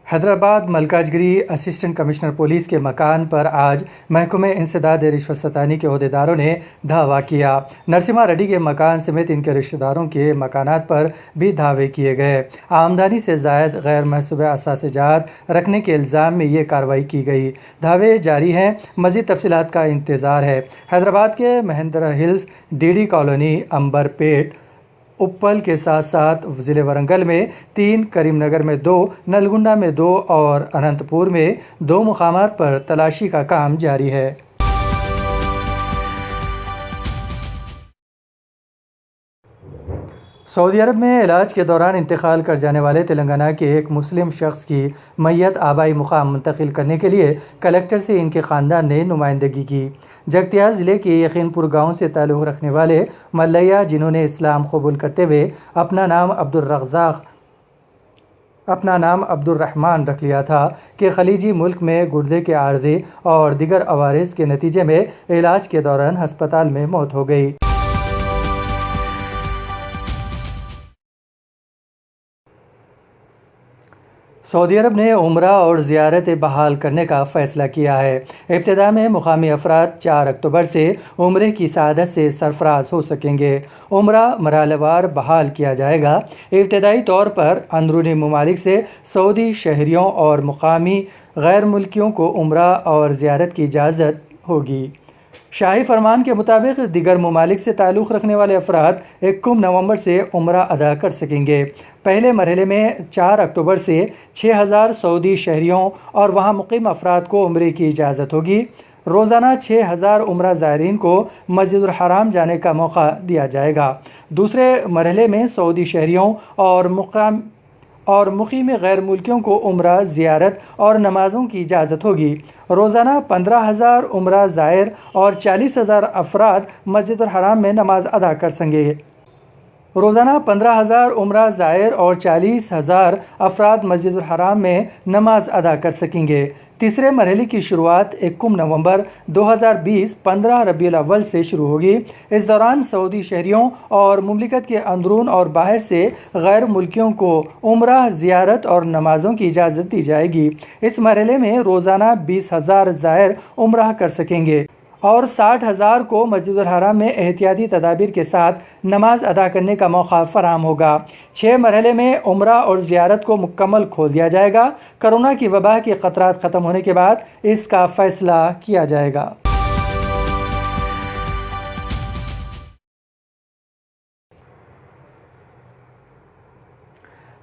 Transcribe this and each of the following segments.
Hyderabad ملکاجگری assistant commissioner police کے مکان پر آج محکمہ انسداد رشوت ستانی کے عہدیداروں نے دھاوا کیا۔ نرسمہا ریڈی کے مکان سمیت ان کے رشتہ داروں کے مکانات پر بھی دھاوے کیے گئے۔ آمدنی سے زائد غیر محسوبہ اثاثے جات رکھنے کے الزام میں یہ کارروائی کی گئی۔ دھاوے جاری ہیں، مزید تفصیلات کا انتظار ہے۔ حیدرآباد کے Mahindra hills, D D colony, Amberpet, Uppal کے ساتھ ساتھ ضلع ورنگل میں 3، کریم نگر میں 2، نلگنڈا میں 2 اور اننت پور میں 2 مقامات پر تلاشی کا کام جاری ہے۔ سعودی عرب میں علاج کے دوران انتقال کر جانے والے تلنگانہ کے ایک مسلم شخص کی میت آبائی مقام منتقل کرنے کے لیے کلکٹر سے ان کے خاندان نے نمائندگی کی۔ جگتیال ضلع کے یقین پور گاؤں سے تعلق رکھنے والے ملیہ، جنہوں نے اسلام قبول کرتے ہوئے اپنا نام عبدالرحمن رکھ لیا تھا، کہ خلیجی ملک میں گردے کے عارضے اور دیگر عوارض کے نتیجے میں علاج کے دوران ہسپتال میں موت ہو گئی۔ سعودی عرب نے عمرہ اور زیارت بحال کرنے کا فیصلہ کیا ہے۔ ابتدا میں مقامی افراد 4 اکتوبر سے عمرے کی سعادت سے سرفراز ہو سکیں گے۔ عمرہ مرحلہ وار بحال کیا جائے گا۔ ابتدائی طور پر اندرونی ممالک سے سعودی شہریوں اور مقامی غیر ملکیوں کو عمرہ اور زیارت کی اجازت ہوگی۔ شاہی فرمان کے مطابق دیگر ممالک سے تعلق رکھنے والے افراد 1 نومبر سے عمرہ ادا کر سکیں گے۔ پہلے مرحلے میں 4 اکتوبر سے 6000 سعودی شہریوں اور وہاں مقیم افراد کو عمرے کی اجازت ہوگی۔ روزانہ 6000 عمرہ زائرین کو مسجد الحرام جانے کا موقع دیا جائے گا۔ دوسرے مرحلے میں سعودی شہریوں اور مقیم غیر ملکیوں کو عمرہ، زیارت اور نمازوں کی اجازت ہوگی۔ روزانہ 15000 عمرہ زائر اور 40000 افراد مسجد الحرام میں نماز ادا کر سکیں گے۔ روزانہ 15000 عمرہ زائر اور 40000 افراد مسجد الحرام میں نماز ادا کر سکیں گے۔ تیسرے مرحلے کی شروعات 1 نومبر 2020 15 ربیع الاول سے شروع ہوگی۔ اس دوران سعودی شہریوں اور مملکت کے اندرون اور باہر سے غیر ملکیوں کو عمرہ، زیارت اور نمازوں کی اجازت دی جائے گی۔ اس مرحلے میں روزانہ 20000 زائر عمرہ کر سکیں گے اور 60000 کو مسجد الحرام میں احتیاطی تدابیر کے ساتھ نماز ادا کرنے کا موقع فراہم ہوگا۔ 6 مرحلے میں عمرہ اور زیارت کو مکمل کھول دیا جائے گا۔ کرونا کی وبا کے خطرات ختم ہونے کے بعد اس کا فیصلہ کیا جائے گا۔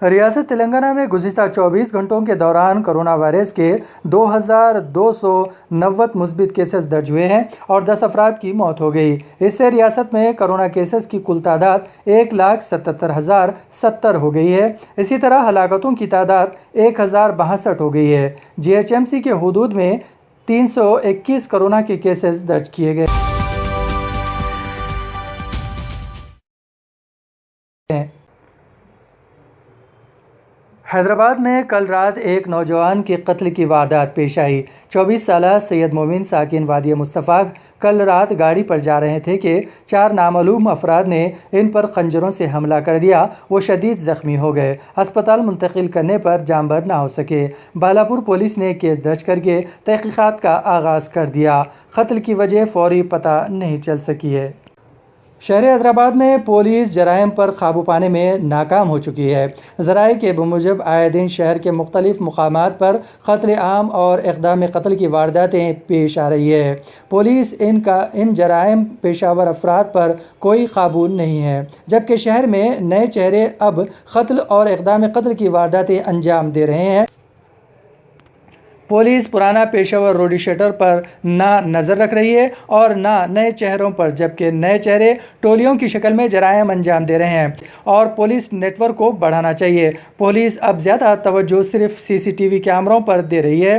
ریاست تلنگانہ میں گزشتہ 24 گھنٹوں کے دوران کرونا وائرس کے 2290 مثبت کیسز درج ہوئے ہیں اور 10 افراد کی موت ہو گئی۔ اس سے ریاست میں کرونا کیسز کی کل تعداد 1,77,070 ہو گئی ہے۔ اسی طرح ہلاکتوں کی تعداد 1062 ہو گئی ہے۔ GHMC کے حدود میں 321 کرونا کے کیسز درج کیے گئے۔ حیدرآباد میں کل رات ایک نوجوان کے قتل کی واردات پیش آئی۔ 24 سالہ سید مومن ساکن وادی مصطفیٰ کل رات گاڑی پر جا رہے تھے کہ 4 نامعلوم افراد نے ان پر خنجروں سے حملہ کر دیا۔ وہ شدید زخمی ہو گئے۔ ہسپتال منتقل کرنے پر جاں بحق نہ ہو سکے۔ بالاپور پولیس نے کیس درج کر کے تحقیقات کا آغاز کر دیا۔ قتل کی وجہ فوری پتہ نہیں چل سکی ہے۔ شہر حیدرآباد میں پولیس جرائم پر قابو پانے میں ناکام ہو چکی ہے۔ ذرائع کے بموجب آئے دن شہر کے مختلف مقامات پر قتل عام اور اقدام قتل کی وارداتیں پیش آ رہی ہے۔ پولیس ان جرائم پیشہ ور افراد پر کوئی قابو نہیں ہے، جبکہ شہر میں نئے چہرے اب قتل اور اقدام قتل کی وارداتیں انجام دے رہے ہیں۔ پولیس پرانا پیشہ ور روڈی شیٹر پر نہ نظر رکھ رہی ہے اور نہ نئے چہروں پر، جبکہ نئے چہرے ٹولیوں کی شکل میں جرائم انجام دے رہے ہیں اور پولیس نیٹ ورک کو بڑھانا چاہیے۔ پولیس اب زیادہ توجہ صرف CCTV کیمروں پر دے رہی ہے۔